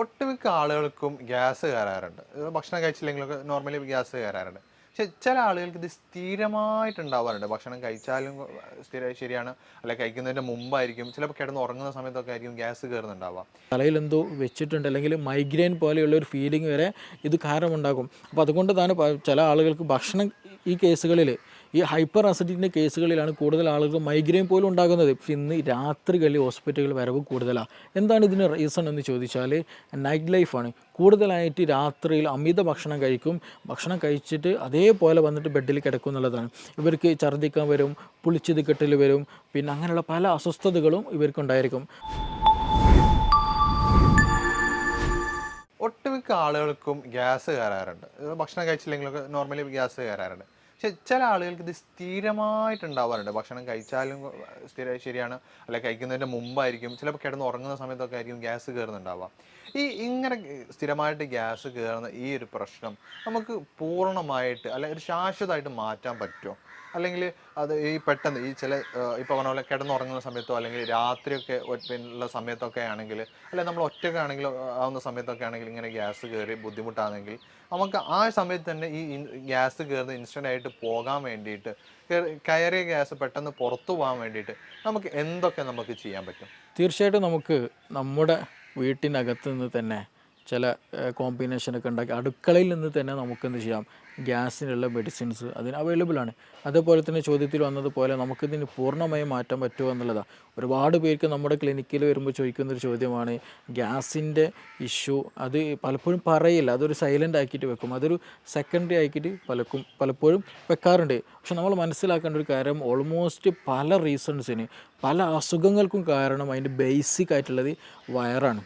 ഒട്ടുമിക്ക ആളുകൾക്കും ഗ്യാസ് കയറാറുണ്ട്. ഭക്ഷണം കഴിച്ചില്ലെങ്കിലൊക്കെ നോർമലി ഗ്യാസ് കയറാറുണ്ട്. പക്ഷെ ചില ആളുകൾക്ക് ഇത് സ്ഥിരമായിട്ടുണ്ടാവാറുണ്ട്. ഭക്ഷണം കഴിച്ചാലും ശരിയാണ്. അല്ലെ കഴിക്കുന്നതിന്റെ മുമ്പായിരിക്കും. ചിലപ്പോൾ കിടന്ന് ഉറങ്ങുന്ന സമയത്തൊക്കെ ആയിരിക്കും ഗ്യാസ് കയറുന്നുണ്ടാവാം. തലയിൽ എന്തോ വെച്ചിട്ടുണ്ട് അല്ലെങ്കിൽ മൈഗ്രെയിൻ പോലെയുള്ള ഒരു ഫീലിംഗ് വരെ ഇത് കാരണമുണ്ടാകും. അപ്പോൾ അതുകൊണ്ട് തന്നെ ചില ആളുകൾക്ക് ഭക്ഷണം ഈ കേസുകളിൽ ഈ ഹൈപ്പർ അസിഡിറ്റിൻ്റെ കേസുകളിലാണ് കൂടുതൽ ആളുകൾക്ക് മൈഗ്രെയിൻ പോലും ഉണ്ടാകുന്നത്. പക്ഷേ ഇന്ന് രാത്രികളിൽ ഹോസ്പിറ്റലുകൾ വരവ് കൂടുതലാണ്. എന്താണ് ഇതിന് റീസൺ എന്ന് ചോദിച്ചാൽ നൈറ്റ് ലൈഫാണ്. കൂടുതലായിട്ട് രാത്രിയിൽ അമിത ഭക്ഷണം കഴിക്കും. ഭക്ഷണം കഴിച്ചിട്ട് അതേപോലെ വന്നിട്ട് ബെഡിൽ കിടക്കും എന്നുള്ളതാണ്. ഇവർക്ക് ഛർദ്ദിക്കാൻ വരും, പുളിച്ചത് കെട്ടൽ വരും, പിന്നെ അങ്ങനെയുള്ള പല അസ്വസ്ഥതകളും ഇവർക്കുണ്ടായിരിക്കും. ഒട്ടുമിക്ക ആളുകൾക്കും ഗ്യാസ് കയറാറുണ്ട്. ഭക്ഷണം കഴിച്ചില്ലെങ്കിലൊക്കെ നോർമലി ഗ്യാസ് കയറാറുണ്ട്. പക്ഷെ ചില ആളുകൾക്ക് ഇത് സ്ഥിരമായിട്ടുണ്ടാവാറുണ്ട്. ഭക്ഷണം കഴിച്ചാലും ശരിയാണ്. അല്ലെ കഴിക്കുന്നതിന്റെ മുമ്പായിരിക്കും. ചിലപ്പോൾ കിടന്ന് ഉറങ്ങുന്ന സമയത്തൊക്കെ ആയിരിക്കും ഗ്യാസ് കയറുന്നുണ്ടാവാം. ഇങ്ങനെ സ്ഥിരമായിട്ട് ഗ്യാസ് കയറുന്ന ഈ ഒരു പ്രശ്നം നമുക്ക് പൂർണ്ണമായിട്ട് അല്ലെ ഒരു ശാശ്വതമായിട്ട് മാറ്റാൻ പറ്റുമോ? അല്ലെങ്കിൽ അത് ഈ പെട്ടെന്ന് ഈ ചില ഇപ്പോൾ പറഞ്ഞ പോലെ കിടന്നുറങ്ങുന്ന സമയത്തോ അല്ലെങ്കിൽ രാത്രിയൊക്കെ പിന്നെയുള്ള സമയത്തൊക്കെ ആണെങ്കിൽ അല്ലെ നമ്മൾ ഒറ്റയ്ക്കാണെങ്കിൽ ആവുന്ന സമയത്തൊക്കെ ആണെങ്കിൽ ഇങ്ങനെ ഗ്യാസ് കയറി ബുദ്ധിമുട്ടാണെങ്കിൽ നമുക്ക് ആ സമയത്ത് തന്നെ ഈ ഗ്യാസ് കയറുന്ന ഇൻസ്റ്റൻ്റ് ആയിട്ട് പോകാൻ വേണ്ടിയിട്ട് കയറിയ ഗ്യാസ് പെട്ടെന്ന് പുറത്തു പോകാൻ വേണ്ടിയിട്ട് നമുക്ക് എന്തൊക്കെ നമുക്ക് ചെയ്യാൻ പറ്റും? തീർച്ചയായിട്ടും നമുക്ക് നമ്മുടെ വീട്ടിനകത്ത് നിന്ന് തന്നെ ചില കോമ്പിനേഷനൊക്കെ ഉണ്ടാക്കി അടുക്കളയിൽ നിന്ന് തന്നെ നമുക്കെന്ത് ചെയ്യാം, ഗ്യാസിനുള്ള മെഡിസിൻസ് അതിന് അവൈലബിൾ ആണ്. അതേപോലെ തന്നെ ചോദ്യത്തിൽ വന്നതുപോലെ നമുക്കിതിന് പൂർണ്ണമായും മാറ്റാൻ പറ്റുമോ എന്നുള്ളതാണ്. ഒരുപാട് പേർക്ക് നമ്മുടെ ക്ലിനിക്കിൽ വരുമ്പോൾ ചോദിക്കുന്നൊരു ചോദ്യമാണ് ഗ്യാസിൻ്റെ ഇഷ്യൂ. അത് പലപ്പോഴും പറയില്ല, അതൊരു സൈലൻ്റ് ആക്കിയിട്ട് വെക്കും, അതൊരു സെക്കൻഡറി ആക്കിയിട്ട് പലപ്പോഴും വെക്കാറുണ്ട്. പക്ഷെ നമ്മൾ മനസ്സിലാക്കേണ്ട ഒരു കാര്യം, ഓൾമോസ്റ്റ് പല റീസൺസിന് പല അസുഖങ്ങൾക്കും കാരണം അതിൻ്റെ ബേസിക് ആയിട്ടുള്ളത് വയറാണ്.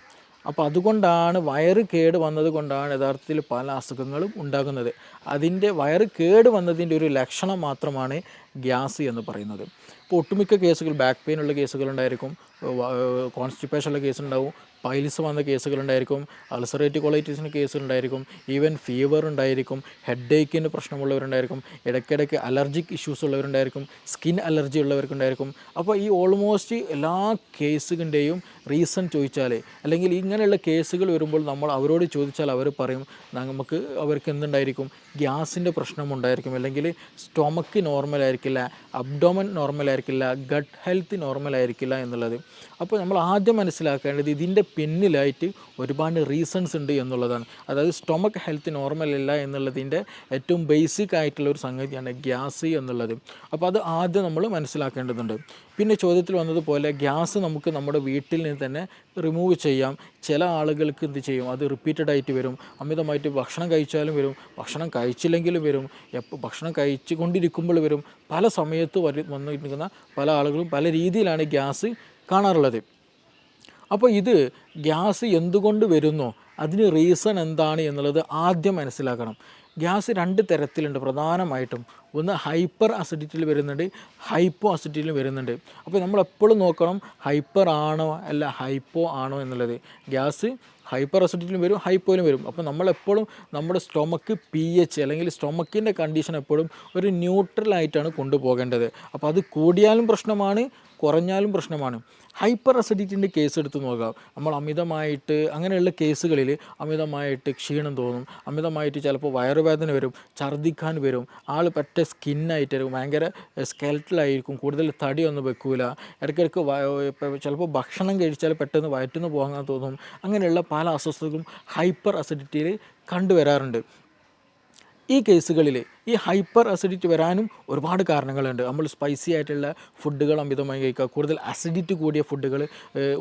അപ്പോൾ അതുകൊണ്ടാണ് വയറ് കേട് വന്നത് കൊണ്ടാണ് യഥാർത്ഥത്തിൽ പല അസുഖങ്ങളും ഉണ്ടാകുന്നത്. അതിൻ്റെ വയറ് കേട് വന്നതിൻ്റെ ഒരു ലക്ഷണം മാത്രമാണ് ഗ്യാസ് എന്ന് പറയുന്നത്. ഇപ്പോൾ ഒട്ടുമിക്ക കേസുകൾ ബാക്ക് പെയിൻ ഉള്ള കേസുകളുണ്ടായിരിക്കും, കോൺസ്റ്റിപ്പേഷനുള്ള കേസുണ്ടാവും, പൈൽസ് വന്ന കേസുകളുണ്ടായിരിക്കും, അൾസറേറ്റീവ് കൊളൈറ്റിസിന് കേസുകളുണ്ടായിരിക്കും, ഈവൻ ഫീവർ ഉണ്ടായിരിക്കും, ഹെഡ് ഏക്കിന് പ്രശ്നമുള്ളവരുണ്ടായിരിക്കും, ഇടയ്ക്കിടയ്ക്ക് അലർജിക് ഇഷ്യൂസ് ഉള്ളവരുണ്ടായിരിക്കും, സ്കിൻ അലർജി ഉള്ളവർക്കുണ്ടായിരിക്കും. അപ്പോൾ ഈ ഓൾമോസ്റ്റ് എല്ലാ കേസുകളുടെയും റീസൺ ചോദിച്ചാൽ അല്ലെങ്കിൽ ഇങ്ങനെയുള്ള കേസുകൾ വരുമ്പോൾ നമ്മൾ അവരോട് ചോദിച്ചാൽ അവർ പറയും നമുക്ക് അവർക്ക് എന്തുണ്ടായിരിക്കും, ഗ്യാസിൻ്റെ പ്രശ്നമുണ്ടായിരിക്കും, അല്ലെങ്കിൽ സ്റ്റൊമക്ക് നോർമലായിരിക്കില്ല, അബ്ഡോമൻ നോർമലായിരിക്കില്ല, ഗട്ട് ഹെൽത്ത് നോർമലായിരിക്കില്ല എന്നുള്ളത്. അപ്പോൾ നമ്മൾ ആദ്യം മനസ്സിലാക്കേണ്ടത് ഇതിൻ്റെ പിന്നിലായിട്ട് ഒരുപാട് റീസൺസ് ഉണ്ട് എന്നുള്ളതാണ്. അതായത് സ്റ്റൊമക്ക് ഹെൽത്ത് നോർമൽ അല്ല എന്നുള്ളതിൻ്റെ ഏറ്റവും ബേസിക് ആയിട്ടുള്ള ഒരു സംഗതിയാണ് ഗ്യാസ് എന്നുള്ളത്. അപ്പോൾ അത് ആദ്യം നമ്മൾ മനസ്സിലാക്കേണ്ടതുണ്ട്. പിന്നെ ചോദ്യത്തിൽ വന്നതുപോലെ ഗ്യാസ് നമുക്ക് നമ്മുടെ വീട്ടിൽ നിന്ന് തന്നെ റിമൂവ് ചെയ്യാം. ചില ആളുകൾക്ക് എന്ത് ചെയ്യും, അത് റിപ്പീറ്റഡ് ആയിട്ട് വരും, അമിതമായിട്ട് ഭക്ഷണം കഴിച്ചാലും വരും, ഭക്ഷണം കഴിച്ചില്ലെങ്കിലും വരും, ഭക്ഷണം കഴിച്ചു കൊണ്ടിരിക്കുമ്പോൾ വരും, പല സമയത്ത് വന്നിരിക്കുന്ന പല ആളുകളും പല രീതിയിലാണ് ഗ്യാസ് കാണാറുള്ളത്. അപ്പോൾ ഇത് ഗ്യാസ് എന്തുകൊണ്ട് വരുന്നു, അതിന് റീസൺ എന്താണ് എന്നുള്ളത് ആദ്യം മനസ്സിലാക്കണം. ഗ്യാസ് രണ്ട് തരത്തിലുണ്ട് പ്രധാനമായിട്ടും. ഒന്ന് ഹൈപ്പർ അസിഡിറ്റിയിൽ വരുന്നുണ്ട്, ഹൈപ്പോ അസിഡിറ്റിയിൽ വരുന്നുണ്ട്. അപ്പോൾ നമ്മളെപ്പോഴും നോക്കണം ഹൈപ്പർ ആണോ അല്ല ഹൈപ്പോ ആണോ എന്നുള്ളത്. ഗ്യാസ് ഹൈപ്പർ അസിഡിറ്റിയിലും വരും, ഹൈപ്പോയിലും വരും. അപ്പോൾ നമ്മളെപ്പോഴും നമ്മുടെ സ്റ്റൊമക്ക് pH അല്ലെങ്കിൽ സ്റ്റൊമക്കിൻ്റെ കണ്ടീഷൻ എപ്പോഴും ഒരു ന്യൂട്രലായിട്ടാണ് കൊണ്ടുപോകേണ്ടത്. അപ്പോൾ അത് കൂടിയാലും പ്രശ്നമാണ്, കുറഞ്ഞാലും പ്രശ്നമാണ്. ഹൈപ്പർ അസിഡിറ്റിൻ്റെ കേസ് എടുത്ത് നോക്കാം. നമ്മൾ അമിതമായിട്ട് അങ്ങനെയുള്ള കേസുകളിൽ അമിതമായിട്ട് ക്ഷീണം തോന്നും, അമിതമായിട്ട് ചിലപ്പോൾ വയറുവേദന വരും, ഛർദ്ദിക്കാൻ വരും, ആൾ പറ്റ സ്കിന്നായിട്ടായിരിക്കും, ഭയങ്കര സ്കെൽറ്റലായിരിക്കും, കൂടുതൽ തടിയൊന്നും വെക്കൂല, ഇടയ്ക്കിടയ്ക്ക് ചിലപ്പോൾ ഭക്ഷണം കഴിച്ചാൽ പെട്ടെന്ന് വയറ്റിന്ന് പോകാൻ തോന്നും. അങ്ങനെയുള്ള പല അസ്വസ്ഥതകളും ഹൈപ്പർ അസിഡിറ്റിയിൽ കണ്ടുവരാറുണ്ട്. ഈ കേസുകളിൽ ഈ ഹൈപ്പർ അസിഡിറ്റി വരാനും ഒരുപാട് കാരണങ്ങളുണ്ട്. നമ്മൾ സ്പൈസി ആയിട്ടുള്ള ഫുഡുകൾ അമിതമായി കഴിക്കുക, കൂടുതൽ അസിഡിറ്റി കൂടിയ ഫുഡുകൾ,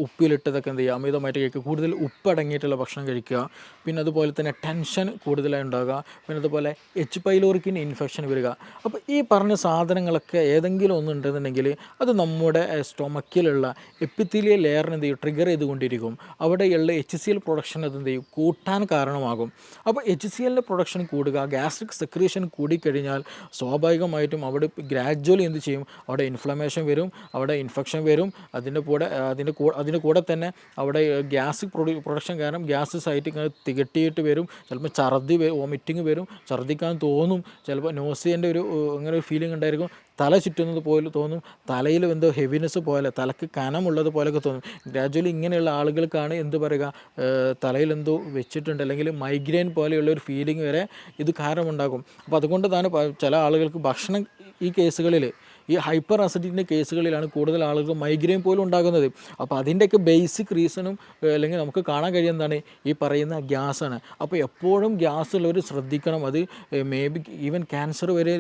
ഉപ്പിലിട്ടതൊക്കെ എന്ത് ചെയ്യുക, അമിതമായിട്ട് കഴിക്കുക, കൂടുതൽ ഉപ്പടങ്ങിയിട്ടുള്ള ഭക്ഷണം കഴിക്കുക, പിന്നെ അതുപോലെ തന്നെ ടെൻഷൻ കൂടുതലായി ഉണ്ടാകുക, പിന്നെ അതുപോലെ എച്ച് പൈലോറിക്കിന് ഇൻഫെക്ഷൻ വരിക. അപ്പോൾ ഈ പറഞ്ഞ സാധനങ്ങളൊക്കെ ഏതെങ്കിലും ഒന്നുണ്ടെന്നുണ്ടെങ്കിൽ അത് നമ്മുടെ സ്റ്റൊമക്കിലുള്ള എപ്പിത്തീലിയൽ ലെയറിന് എന്ത് ചെയ്യും, ട്രിഗർ ചെയ്തുകൊണ്ടിരിക്കും. അവിടെയുള്ള HCl പ്രൊഡക്ഷൻ അത് എന്ത് ചെയ്യും, കൂട്ടാൻ കാരണമാകും. അപ്പോൾ HClൻ്റെ പ്രൊഡക്ഷൻ കൂടുക, ഗ്യാസ്ട്രിക് സെക്രീഷൻ കൂടി കൂടിക്കഴിഞ്ഞാൽ സ്വാഭാവികമായിട്ടും അവിടെ ഗ്രാജ്വലി എന്ത് ചെയ്യും, അവിടെ ഇൻഫ്ലമേഷൻ വരും, അവിടെ ഇൻഫെക്ഷൻ വരും. അതിൻ്റെ കൂടെ തന്നെ അവിടെ ഗ്യാസ് പ്രൊഡക്ഷൻ കാരണം ഗ്യാസ് സൈറ്റ് ഇങ്ങനെ തികട്ടിയിട്ട് വരും. ചിലപ്പോൾ വോമിറ്റിങ് വരും, ഛർദ്ദിക്കാൻ തോന്നും, ചിലപ്പോൾ നോസിയൻ്റെ അങ്ങനെ ഒരു ഫീലിംഗ് ഉണ്ടായിരിക്കും. തല ചുറ്റുന്നത് പോലെ തോന്നും, തലയിൽ എന്തോ ഹെവിനെസ് പോലെ, തലക്ക് കനമുള്ളത് പോലെയൊക്കെ തോന്നും. ഗ്രാജ്വലി ഇങ്ങനെയുള്ള ആളുകൾക്കാണ് എന്ത് പറയുക, തലയിൽ എന്തോ വെച്ചിട്ടുണ്ട് അല്ലെങ്കിൽ മൈഗ്രെയിൻ പോലെയുള്ള ഒരു ഫീലിംഗ് വരെ ഇത് കാരണമുണ്ടാകും. അപ്പോൾ അതുകൊണ്ട് തന്നെ ചില ആളുകൾക്ക് ഭക്ഷണം, ഈ കേസുകളിൽ ഈ ഹൈപ്പർ അസിഡിറ്റിൻ്റെ കേസുകളിലാണ് കൂടുതൽ ആളുകൾ മൈഗ്രെയിൻ പോലും ഉണ്ടാകുന്നത്. അപ്പോൾ അതിൻ്റെയൊക്കെ ബേസിക് റീസണും അല്ലെങ്കിൽ നമുക്ക് കാണാൻ കഴിയുന്നതാണ് ഈ പറയുന്ന ഗ്യാസാണ്. അപ്പോൾ എപ്പോഴും ഗ്യാസ് ഉള്ളവർ ശ്രദ്ധിക്കണം. അത് മേ ബി ഈവൻ ക്യാൻസർ വരെ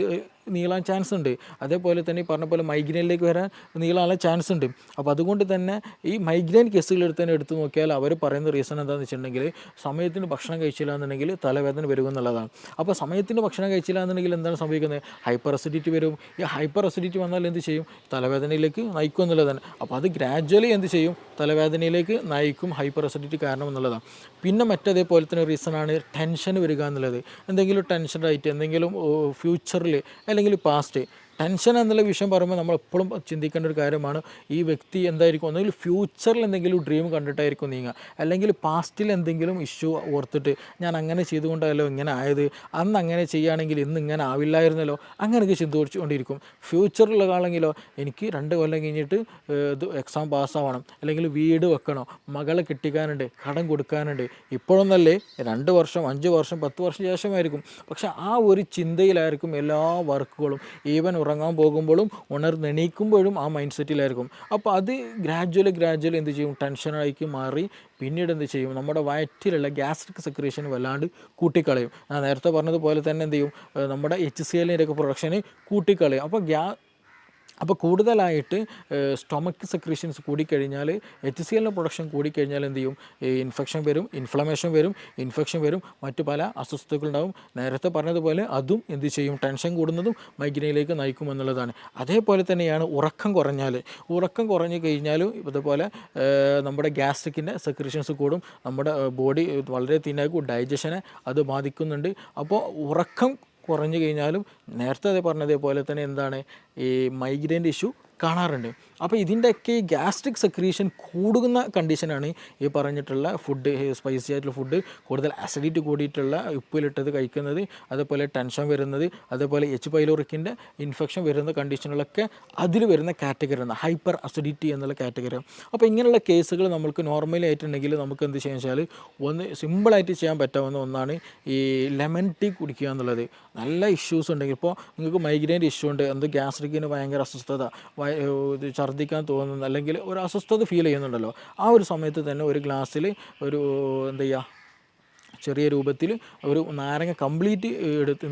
നീളാൻ ചാൻസ് ഉണ്ട്. അതേപോലെ തന്നെ ഈ പറഞ്ഞ പോലെ മൈഗ്രെയിനിലേക്ക് വരാൻ നീളാനുള്ള ചാൻസ് ഉണ്ട്. അപ്പോൾ അതുകൊണ്ട് തന്നെ ഈ മൈഗ്രെയിൻ കേസുകൾ എടുത്ത് നോക്കിയാൽ അവർ പറയുന്ന റീസൺ എന്താണെന്ന് വെച്ചിട്ടുണ്ടെങ്കിൽ സമയത്തിന് ഭക്ഷണം കഴിച്ചില്ല എന്നുണ്ടെങ്കിൽ തലവേദന വരും എന്നുള്ളതാണ്. അപ്പോൾ സമയത്തിന് ഭക്ഷണം കഴിച്ചില്ല എന്നുണ്ടെങ്കിൽ എന്താണ് സംഭവിക്കുന്നത്, ഹൈപ്പർ അസിഡിറ്റി വരും. ഈ ഹൈപ്പർ അസിഡിറ്റി വന്നാൽ എന്ത് ചെയ്യും, തലവേദനയിലേക്ക് നയിക്കും എന്നുള്ളതാണ്. അപ്പോൾ അത് ഗ്രാജ്വലി എന്ത് ചെയ്യും, തലവേദനയിലേക്ക് നയിക്കും ഹൈപ്പർ അസിഡിറ്റി കാരണം എന്നുള്ളതാണ്. പിന്നെ മറ്റേതേപോലെ തന്നെ റീസണാണ് ടെൻഷൻ വരിക എന്നുള്ളത്. എന്തെങ്കിലും ടെൻഷനായിട്ട് എന്തെങ്കിലും ഫ്യൂച്ചറിൽ അല്ലെങ്കിൽ പാസ്റ്റ്, ടെൻഷൻ എന്നുള്ള വിഷയം പറയുമ്പോൾ നമ്മൾ എപ്പോഴും ചിന്തിക്കേണ്ട ഒരു കാര്യമാണ്, ഈ വ്യക്തി എന്തായിരിക്കും, ഒന്നുകിൽ ഫ്യൂച്ചറിൽ എന്തെങ്കിലും ഡ്രീം കണ്ടിട്ടായിരിക്കും നീങ്ങുക, അല്ലെങ്കിൽ പാസ്റ്റിൽ എന്തെങ്കിലും ഇഷ്യൂ ഓർത്തിട്ട് ഞാൻ അങ്ങനെ ചെയ്തുകൊണ്ടല്ലോ ഇങ്ങനെ ആയത്, അന്ന് അങ്ങനെ ചെയ്യുകയാണെങ്കിൽ ഇന്ന് ഇങ്ങനെ ആവില്ലായിരുന്നല്ലോ, അങ്ങനെയൊക്കെ ചിന്തിച്ചുകൊണ്ടിരിക്കും. ഫ്യൂച്ചറിലാണെങ്കിലോ എനിക്ക് 2 കൊല്ലം കഴിഞ്ഞിട്ട് ഇത് എക്സാം പാസ്സാവണം, അല്ലെങ്കിൽ വീട് വെക്കണം, മകളെ കെട്ടിക്കാനുണ്ട്, കടം കൊടുക്കാനുണ്ട്. ഇപ്പോഴൊന്നല്ലേ 2 വർഷം 5 വർഷം 10 വർഷം ശേഷമായിരിക്കും. പക്ഷെ ആ ഒരു ചിന്തയിലായിരിക്കും എല്ലാ വർക്കുകളും. ഈവൻ ഉറങ്ങാൻ പോകുമ്പോഴും ഉണർന്നെണീക്കുമ്പോഴും ആ മൈൻഡ് സെറ്റിലായിരിക്കും. അപ്പോൾ അത് ഗ്രാജ്വലി എന്ത് ചെയ്യും, ടെൻഷനായി മാറി പിന്നീട് എന്ത് ചെയ്യും, നമ്മുടെ വയറ്റിലുള്ള ഗ്യാസ്ട്രിക് സെക്രീഷൻ വല്ലാണ്ട് കൂട്ടിക്കളയും. ഞാൻ നേരത്തെ പറഞ്ഞതുപോലെ തന്നെ എന്ത് ചെയ്യും, നമ്മുടെ HCl പ്രൊഡക്ഷന് കൂട്ടിക്കളയും. അപ്പോൾ കൂടുതലായിട്ട് സ്റ്റൊമക്ക് സെക്രീഷൻസ് കൂടിക്കഴിഞ്ഞാൽ, HCl പ്രൊഡക്ഷൻ കൂടിക്കഴിഞ്ഞാൽ എന്ത് ചെയ്യും, ഇൻഫെക്ഷൻ വരും, ഇൻഫെക്ഷൻ വരും, മറ്റു പല അസ്വസ്ഥതകളുണ്ടാവും. നേരത്തെ പറഞ്ഞതുപോലെ അതും എന്ത് ചെയ്യും, ടെൻഷൻ കൂടുന്നതും മൈഗ്രെയിനിലേക്ക് നയിക്കും എന്നുള്ളതാണ്. അതേപോലെ തന്നെയാണ് ഉറക്കം കുറഞ്ഞു കഴിഞ്ഞാലും ഇതുപോലെ നമ്മുടെ ഗ്യാസ്ട്രിക്കിൻ്റെ സെക്രീഷൻസ് കൂടും, നമ്മുടെ ബോഡി വളരെ തിന്നാക്കും, ഡൈജഷനെ അത് ബാധിക്കുന്നുണ്ട്. അപ്പോൾ ഉറക്കം കുറഞ്ഞു കഴിഞ്ഞാലും നേരത്തെ പറഞ്ഞതേപോലെ തന്നെ എന്താണ്, ഈ മൈഗ്രെയിൻ്റെ ഇഷ്യൂ കാണാറുണ്ട്. അപ്പോൾ ഇതിൻ്റെയൊക്കെ ഈ ഗ്യാസ്ട്രിക് സെക്രീഷൻ കൂടുന്ന കണ്ടീഷനാണ് ഈ പറഞ്ഞിട്ടുള്ള ഫുഡ്, സ്പൈസി ആയിട്ടുള്ള ഫുഡ്, കൂടുതൽ അസിഡിറ്റി കൂടിയിട്ടുള്ള ഉപ്പിലിട്ടത് കഴിക്കുന്നത്, അതേപോലെ ടെൻഷൻ വരുന്നത്, അതേപോലെ H. പൈലോറിക്കിൻ്റെ ഇൻഫെക്ഷൻ വരുന്ന കണ്ടീഷനുകളൊക്കെ അതിൽ വരുന്ന കാറ്റഗറിയാണ് ഹൈപ്പർ അസിഡിറ്റി എന്നുള്ള കാറ്റഗറി. അപ്പോൾ ഇങ്ങനെയുള്ള കേസുകൾ നമ്മൾക്ക് നോർമലി ആയിട്ടുണ്ടെങ്കിൽ നമുക്ക് എന്ത് ചെയ്യാന്ന് വെച്ചാൽ, ഒന്ന് സിമ്പിളായിട്ട് ചെയ്യാൻ പറ്റാവുന്ന ഒന്നാണ് ഈ ലെമൺ ടീ കുടിക്കുക എന്നുള്ളത്. നല്ല ഇഷ്യൂസ് ഉണ്ടെങ്കിൽ, ഇപ്പോൾ നിങ്ങൾക്ക് മൈഗ്രെയിൻ്റെ ഇഷ്യൂ ഉണ്ട്, ഗ്യാസ്ട്രിക്കിന് ഭയങ്കര അസ്വസ്ഥത, ഛർദ്ദിക്കാൻ തോന്നുന്നു, അല്ലെങ്കിൽ ഒരു അസ്വസ്ഥത ഫീൽ ചെയ്യുന്നുണ്ടല്ലോ, ആ ഒരു സമയത്ത് തന്നെ ഒരു ഗ്ലാസ്സിൽ ഒരു എന്താ ചെയ്യുക, ചെറിയ രൂപത്തിൽ ഒരു നാരങ്ങ കംപ്ലീറ്റ്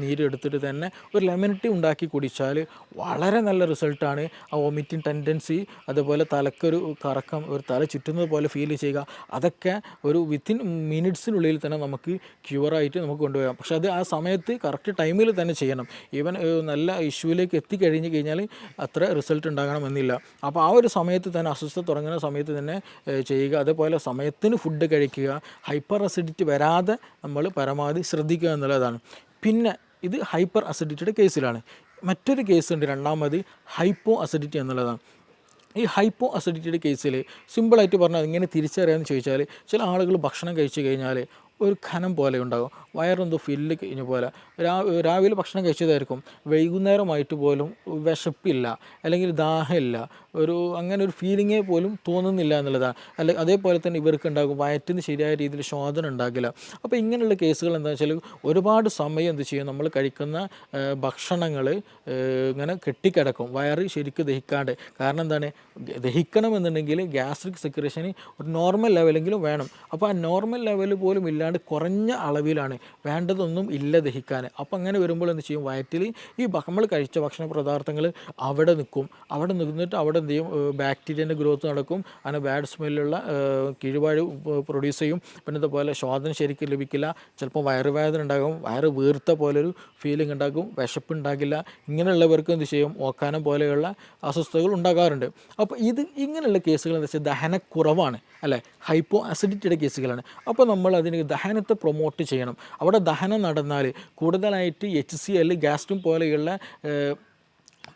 നീരെടുത്തിട്ട് തന്നെ ഒരു ലെമൺ ടീ ഉണ്ടാക്കി കുടിച്ചാൽ വളരെ നല്ല റിസൾട്ടാണ്. ആ വോമിറ്റിംഗ് ടെൻഡൻസി, അതുപോലെ തലക്കൊരു കറക്കം, ഒരു തല ചുറ്റുന്നത് പോലെ ഫീൽ ചെയ്യുക, അതൊക്കെ ഒരു വിത്തിൻ മിനിറ്റ്സിനുള്ളിൽ തന്നെ നമുക്ക് ക്യൂറായിട്ട് നമുക്ക് കൊണ്ടുപോകാം. പക്ഷെ അത് ആ സമയത്ത് കറക്റ്റ് ടൈമിൽ തന്നെ ചെയ്യണം. ഈവൻ നല്ല ഇഷ്യൂവിലേക്ക് എത്തിക്കഴിഞ്ഞ് കഴിഞ്ഞാൽ അത്ര റിസൾട്ട് ഉണ്ടാകണമെന്നില്ല. അപ്പോൾ ആ ഒരു സമയത്ത് തന്നെ, അസ്വസ്ഥത തുടങ്ങുന്ന സമയത്ത് തന്നെ ചെയ്യുക. അതേപോലെ സമയത്തിന് ഫുഡ് കഴിക്കുക, ഹൈപ്പർ അസിഡിറ്റി വരാതെ നമ്മൾ പരമാവധി ശ്രദ്ധിക്കുക എന്നുള്ളതാണ്. പിന്നെ ഇത് ഹൈപ്പർ അസിഡിറ്റിയുടെ കേസിലാണ്. മറ്റൊരു കേസുണ്ട്, രണ്ടാമത് ഹൈപ്പോ അസിഡിറ്റി എന്നുള്ളതാണ്. ഈ ഹൈപ്പോ അസിഡിറ്റിയുടെ കേസിൽ സിമ്പിളായിട്ട് പറഞ്ഞാൽ ഇങ്ങനെ തിരിച്ചറിയാമെന്ന് ചോദിച്ചാൽ, ചില ആളുകൾ ഭക്ഷണം കഴിച്ചു കഴിഞ്ഞാൽ ഒരു ഖനം പോലെ ഉണ്ടാകും, വയറെന്തോ ഫില്ല് കഴിഞ്ഞ പോലെ. രാവിലെ ഭക്ഷണം കഴിച്ചതായിരിക്കും, വൈകുന്നേരമായിട്ട് പോലും വിശപ്പില്ല, അല്ലെങ്കിൽ ദാഹമില്ല, അങ്ങനെ ഒരു ഫീലിങ്ങേ പോലും തോന്നുന്നില്ല എന്നുള്ളതാണ്. അതേപോലെ തന്നെ ഇവർക്ക് ഉണ്ടാകും വയറ്റിന് ശരിയായ രീതിയിൽ ശോധന ഉണ്ടാകില്ല. അപ്പോൾ ഇങ്ങനെയുള്ള കേസുകൾ എന്താണെന്ന് വെച്ചാൽ, ഒരുപാട് സമയം എന്ത് ചെയ്യും, നമ്മൾ കഴിക്കുന്ന ഭക്ഷണങ്ങൾ ഇങ്ങനെ കെട്ടിക്കിടക്കും, വയറ് ശരിക്കും ദഹിക്കാണ്ട്. കാരണം എന്താണ്, ദഹിക്കണമെന്നുണ്ടെങ്കിൽ ഗ്യാസ്ട്രിക് സെക്രീഷന് ഒരു നോർമൽ ലെവലെങ്കിലും വേണം. അപ്പോൾ ആ നോർമൽ ലെവൽ പോലും ഇല്ലാണ്ട് കുറഞ്ഞ അളവിലാണ്, വേണ്ടതൊന്നും ഇല്ല ദഹിക്കാൻ. അപ്പോൾ അങ്ങനെ വരുമ്പോൾ എന്ത് ചെയ്യും, വയറ്റിൽ ഈ നമ്മൾ കഴിച്ച ഭക്ഷണ പദാർത്ഥങ്ങൾ അവിടെ നിന്നിട്ട് അവിടെ എന്ത് ചെയ്യും, ബാക്ടീരിയൻ്റെ ഗ്രോത്ത് നടക്കും, അങ്ങനെ ബാഡ് സ്മെല്ലുള്ള കീഴ്വാഴ് പ്രൊഡ്യൂസ് ചെയ്യും. പിന്നെ ഇതുപോലെ ശോധന ശരിക്കും ലഭിക്കില്ല, ചിലപ്പോൾ വയറുവേദന ഉണ്ടാകും, വയറ് വീർത്ത പോലൊരു ഫീലിംഗ് ഉണ്ടാകും, വിശപ്പുണ്ടാകില്ല. ഇങ്ങനെയുള്ളവർക്ക് എന്ത് ചെയ്യും, ഓക്കാനം പോലെയുള്ള അസ്വസ്ഥതകൾ ഉണ്ടാകാറുണ്ട്. അപ്പോൾ ഇങ്ങനെയുള്ള കേസുകൾ എന്താ വെച്ചാൽ ദഹനക്കുറവാണ്, അല്ലേ, ഹൈപ്പോ അസിഡിറ്റിയുടെ കേസുകളാണ്. അപ്പോൾ നമ്മൾ അതിന് ദഹനത്തെ പ്രൊമോട്ട് ചെയ്യണം. അവിടെ ദഹനം നടന്നാൽ കൂടുതലായിട്ട് HCl ഗ്യാസ്ട്രിൻ പോലെയുള്ള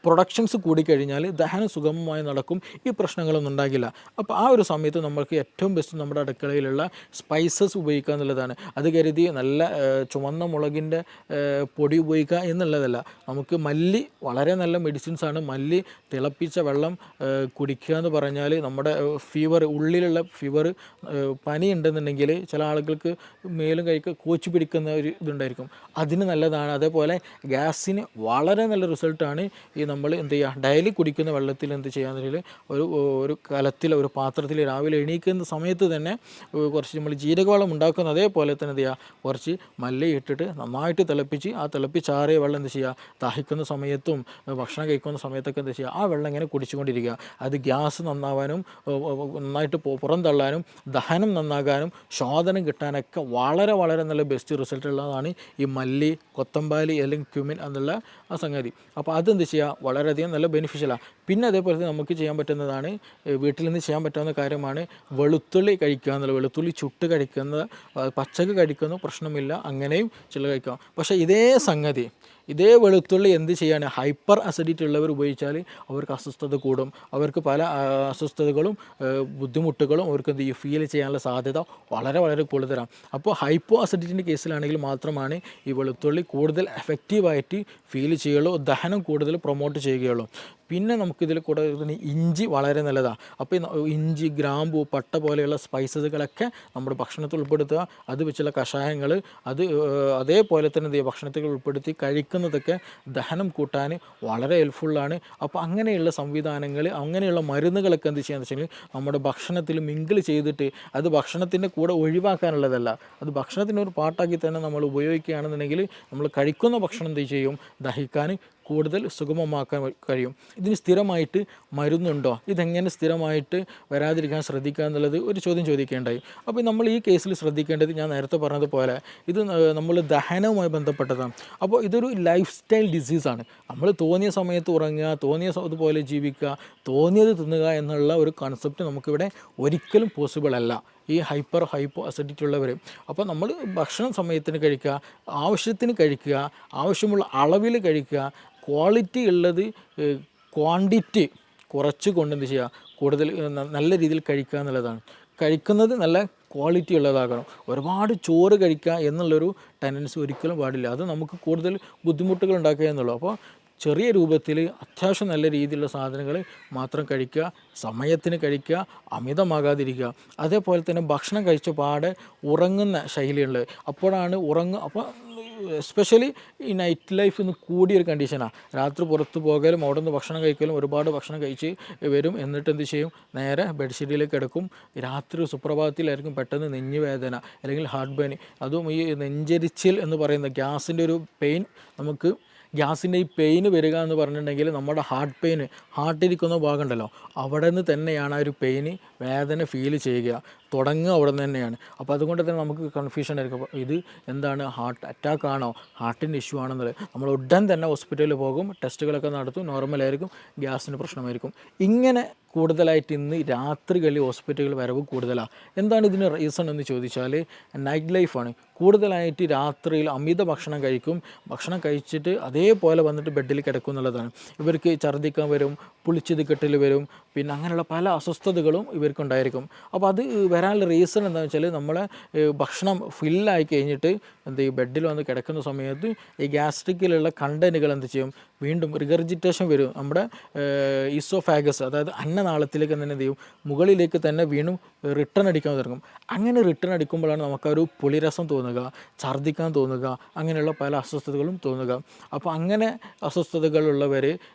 പ്രൊഡക്ഷൻസ് കൂടിക്കഴിഞ്ഞാൽ ദഹനം സുഗമമായി നടക്കും, ഈ പ്രശ്നങ്ങളൊന്നും ഉണ്ടാകില്ല. അപ്പോൾ ആ ഒരു സമയത്ത് നമ്മൾക്ക് ഏറ്റവും ബെസ്റ്റ് നമ്മുടെ അടുക്കളയിലുള്ള സ്പൈസസ് ഉപയോഗിക്കുക എന്നുള്ളതാണ്. അത് കരുതി നല്ല ചുവന്ന മുളകിൻ്റെ പൊടി ഉപയോഗിക്കുക എന്നുള്ളതല്ല. നമുക്ക് മല്ലി വളരെ നല്ല മെഡിസിൻസാണ്. മല്ലി തിളപ്പിച്ച വെള്ളം കുടിക്കുക എന്ന് പറഞ്ഞാൽ നമ്മുടെ ഫീവർ, ഉള്ളിലുള്ള ഫീവർ, പനി ഉണ്ടെന്നുണ്ടെങ്കിൽ ചില ആളുകൾക്ക് മേലും കൈക്ക് കോച്ച് പിടിക്കുന്ന ഒരു ഇതുണ്ടായിരിക്കും, അതിന് നല്ലതാണ്. അതേപോലെ ഗ്യാസിന് വളരെ നല്ല റിസൾട്ടാണ് ഈ നമ്മൾ എന്ത് ചെയ്യുക, ഡെയിലി കുടിക്കുന്ന വെള്ളത്തിൽ എന്ത് ചെയ്യാന്നുണ്ടെങ്കിൽ ഒരു കലത്തിൽ, ഒരു പാത്രത്തിൽ രാവിലെ എണീക്കുന്ന സമയത്ത് തന്നെ കുറച്ച് നമ്മൾ ജീരകവെള്ളം ഉണ്ടാക്കുന്ന അതേപോലെ തന്നെ എന്ത് ചെയ്യുക, കുറച്ച് മല്ലി ഇട്ടിട്ട് നന്നായിട്ട് തിളപ്പിച്ച് ആ തിളപ്പിച്ചാറിയ വെള്ളം എന്ത് ചെയ്യുക, ദാഹിക്കുന്ന സമയത്തും ഭക്ഷണം കഴിക്കുന്ന സമയത്തൊക്കെ എന്ത് ചെയ്യുക, ആ വെള്ളം ഇങ്ങനെ കുടിച്ചുകൊണ്ടിരിക്കുക. അത് ഗ്യാസ് നന്നാവാനും നന്നായിട്ട് പുറന്തള്ളാനും ദഹനം നന്നാകാനും ശോധനം കിട്ടാനൊക്കെ വളരെ വളരെ നല്ല ബെസ്റ്റ് റിസൾട്ട് ഉള്ളതാണ് ഈ മല്ലി, കൊത്തമ്പാലി അല്ലെങ്കിൽ ക്യുമിൻ എന്നുള്ള ആ സംഗതി. അപ്പോൾ അതെന്ത് ചെയ്യുക, വളരെയധികം നല്ല ബെനിഫിഷ്യലാണ്. പിന്നെ അതേപോലെ തന്നെ നമുക്ക് ചെയ്യാൻ പറ്റുന്നതാണ്, വീട്ടിൽ നിന്ന് ചെയ്യാൻ പറ്റാവുന്ന കാര്യമാണ് വെളുത്തുള്ളി കഴിക്കുക എന്നുള്ളത്. വെളുത്തുള്ളി ചുട്ട് കഴിക്കുന്നത്, പച്ചക്ക് കഴിക്കുന്ന പ്രശ്നമില്ല, അങ്ങനെയും ചില കഴിക്കാം. പക്ഷേ ഇതേ വെളുത്തുള്ളി എന്ത് ചെയ്യാണ്, ഹൈപ്പർ അസിഡിറ്റി ഉള്ളവർ ഉപയോഗിച്ചാൽ അവർക്ക് അസ്വസ്ഥത കൂടും, അവർക്ക് പല അസ്വസ്ഥതകളും ബുദ്ധിമുട്ടുകളും അവർക്ക് എന്ത് ചെയ്യും, ഫീൽ ചെയ്യാനുള്ള സാധ്യത വളരെ വളരെ കൂടുതലാണ്. അപ്പോൾ ഹൈപ്പോ അസിഡിറ്റിൻ്റെ കേസിലാണെങ്കിൽ മാത്രമാണ് ഈ വെളുത്തുള്ളി കൂടുതൽ എഫക്റ്റീവായിട്ട് ഫീൽ ചെയ്യുകയുള്ളൂ, ദഹനം കൂടുതൽ പ്രൊമോട്ട് ചെയ്യുകയുള്ളൂ. പിന്നെ നമുക്കിതിൽ കൂടെ ഇഞ്ചി വളരെ നല്ലതാണ്. അപ്പോൾ ഇഞ്ചി, ഗ്രാമ്പു, പട്ട പോലെയുള്ള സ്പൈസസുകളൊക്കെ നമ്മുടെ ഭക്ഷണത്തിൽ ഉൾപ്പെടുത്തുക. അത് വെച്ചുള്ള കഷായങ്ങൾ, അത് അതേപോലെ തന്നെ എന്ത് ചെയ്യുക, ഭക്ഷണത്തിൽ ഉൾപ്പെടുത്തി കഴിക്കുന്നതൊക്കെ ദഹനം കൂട്ടാൻ വളരെ ഹെൽപ്ഫുള്ളാണ്. അപ്പോൾ അങ്ങനെയുള്ള സംവിധാനങ്ങൾ, അങ്ങനെയുള്ള മരുന്നുകളൊക്കെ എന്ത് ചെയ്യാന്ന് വെച്ചാൽ നമ്മുടെ ഭക്ഷണത്തിൽ മിങ്കിൾ ചെയ്തിട്ട്, അത് ഭക്ഷണത്തിൻ്റെ കൂടെ ഒഴിവാക്കാനുള്ളതല്ല, അത് ഭക്ഷണത്തിൻ്റെ ഒരു പാട്ടാക്കി തന്നെ നമ്മൾ ഉപയോഗിക്കുകയാണെന്നുണ്ടെങ്കിൽ നമ്മൾ കഴിക്കുന്ന ഭക്ഷണം എന്ത് ചെയ്യും, ദഹിക്കാൻ കൂടുതൽ സുഗമമാക്കാൻ കഴിയും. ഇതിന് സ്ഥിരമായിട്ട് മരുന്നുണ്ടോ, ഇതെങ്ങനെ സ്ഥിരമായിട്ട് വരാതിരിക്കാൻ ശ്രദ്ധിക്കുക എന്നുള്ളത് ഒരു ചോദ്യം ചോദിക്കേണ്ടായി. അപ്പോൾ നമ്മൾ ഈ കേസിൽ ശ്രദ്ധിക്കേണ്ടത്, ഞാൻ നേരത്തെ പറഞ്ഞതുപോലെ ഇത് നമ്മൾ ദഹനവുമായി ബന്ധപ്പെട്ടതാണ്. അപ്പോൾ ഇതൊരു ലൈഫ് സ്റ്റൈൽ ഡിസീസാണ്. നമ്മൾ തോന്നിയ സമയത്ത് ഉറങ്ങുക, തോന്നിയ അതുപോലെ ജീവിക്കുക, തോന്നിയത് തിന്നുക എന്നുള്ള ഒരു കൺസെപ്റ്റ് നമുക്കിവിടെ ഒരിക്കലും പോസിബിൾ അല്ല ഈ ഹൈപ്പോ അസിഡിറ്റി ഉള്ളവർ. അപ്പോൾ നമ്മൾ ഭക്ഷണം സമയത്തിന് കഴിക്കുക, ആവശ്യത്തിന് കഴിക്കുക, ആവശ്യമുള്ള അളവിൽ കഴിക്കുക, ക്വാളിറ്റി ഉള്ളത് ക്വാണ്ടിറ്റി കുറച്ച് കൊണ്ട് എന്ത് ചെയ്യുക, കൂടുതൽ നല്ല രീതിയിൽ കഴിക്കുക എന്നുള്ളതാണ്. കഴിക്കുന്നത് നല്ല ക്വാളിറ്റി ഉള്ളതാകണം. ഒരുപാട് ചോറ് കഴിക്കുക എന്നുള്ളൊരു ടെൻഡൻസി ഒരിക്കലും പാടില്ല, അത് നമുക്ക് കൂടുതൽ ബുദ്ധിമുട്ടുകൾ ഉണ്ടാക്കുക എന്നുള്ളൂ. അപ്പോൾ ചെറിയ രൂപത്തിൽ അത്യാവശ്യം നല്ല രീതിയിലുള്ള സാധനങ്ങൾ മാത്രം കഴിക്കുക, സമയത്തിന് കഴിക്കുക, അമിതമാകാതിരിക്കുക. അതേപോലെ തന്നെ ഭക്ഷണം കഴിച്ച പാടെ ഉറങ്ങുന്ന ശൈലിയുള്ളത്, അപ്പോഴാണ് അപ്പോൾ എസ്പെഷ്യലി ഈ നൈറ്റ് ലൈഫ് ഇന്ന് കൂടിയൊരു കണ്ടീഷനാണ്. രാത്രി പുറത്ത് പോകലും അവിടെ നിന്ന് ഭക്ഷണം കഴിക്കലും, ഒരുപാട് ഭക്ഷണം കഴിച്ച് വരും, എന്നിട്ട് എന്ത് ചെയ്യും, നേരെ ബെഡ്ഷീറ്റിലേക്ക് കിടക്കും. രാത്രി സുപ്രഭാതത്തിലായിരിക്കും പെട്ടെന്ന് നെഞ്ഞുവേദന അല്ലെങ്കിൽ ഹാർട്ട് പെയിൻ, അതും ഈ നെഞ്ചരിച്ചിൽ എന്ന് പറയുന്ന ഗ്യാസിൻ്റെ ഒരു പെയിൻ, നമുക്ക് ഗ്യാസിൻ്റെ ഈ പെയിന് വരിക എന്ന് പറഞ്ഞിട്ടുണ്ടെങ്കിൽ നമ്മുടെ ഹാർട്ടിരിക്കുന്ന ഭാഗം ഉണ്ടല്ലോ, അവിടെ നിന്ന് തന്നെയാണ് ആ ഒരു പെയിന്, വേദന ഫീൽ ചെയ്യുക, തുടങ്ങുക അവിടെ നിന്ന് തന്നെയാണ്. അപ്പോൾ അതുകൊണ്ട് തന്നെ നമുക്ക് കൺഫ്യൂഷൻ ആയിരിക്കും, അപ്പോൾ ഇത് എന്താണ്, ഹാർട്ട് അറ്റാക്ക് ആണോ, ഹാർട്ടിൻ്റെ ഇഷ്യൂ ആണെന്നുള്ളത്. നമ്മൾ ഉടൻ തന്നെ ഹോസ്പിറ്റലിൽ പോകും, ടെസ്റ്റുകളൊക്കെ നടത്തും, നോർമലായിരിക്കും, ഗ്യാസിന് പ്രശ്നമായിരിക്കും. ഇങ്ങനെ കൂടുതലായിട്ട് ഇന്ന് രാത്രികളിൽ ഹോസ്പിറ്റലുകൾ വരവ് കൂടുതലാണ്. എന്താണ് ഇതിന് റീസൺ എന്ന് ചോദിച്ചാൽ നൈറ്റ് ലൈഫാണ്. കൂടുതലായിട്ട് രാത്രിയിൽ അമിത ഭക്ഷണം കഴിക്കും, ഭക്ഷണം കഴിച്ചിട്ട് അതേപോലെ വന്നിട്ട് ബെഡിൽ കിടക്കും എന്നുള്ളതാണ്. ഇവർക്ക് ഛർദ്ദിക്കാൻ വരും, പുളിച്ചത് കെട്ടിൽ വരും, പിന്നെ അങ്ങനെയുള്ള പല അസ്വസ്ഥതകളും ഇവർക്കുണ്ടായിരിക്കും. അപ്പോൾ അത് വരാനുള്ള റീസൺ എന്താണെന്ന് വെച്ചാൽ നമ്മളെ ഭക്ഷണം ഫില്ലായി കഴിഞ്ഞിട്ട് എന്ത് ചെയ്യും, ബെഡിൽ വന്ന് കിടക്കുന്ന സമയത്ത് ഈ ഗ്യാസ്ട്രിക്കിലുള്ള കണ്ടൻറ്റുകൾ എന്ത് ചെയ്യും, വീണ്ടും റിഗർജിറ്റേഷൻ വരും. നമ്മുടെ ഈസോഫാഗസ്, അതായത് അന്നനാളത്തിലേക്ക് തന്നെ എന്ത് ചെയ്യും, മുകളിലേക്ക് തന്നെ വീണ്ടും റിട്ടേൺ അടിക്കാൻ തുടങ്ങും. അങ്ങനെ റിട്ടേൺ അടിക്കുമ്പോഴാണ് നമുക്കൊരു പുളിരസം തോന്നുക, ഛർദ്ദിക്കാൻ തോന്നുക, അങ്ങനെയുള്ള പല അസ്വസ്ഥതകളും തോന്നുക. അപ്പോൾ അങ്ങനെ അസ്വസ്ഥതകളുള്ളവർ,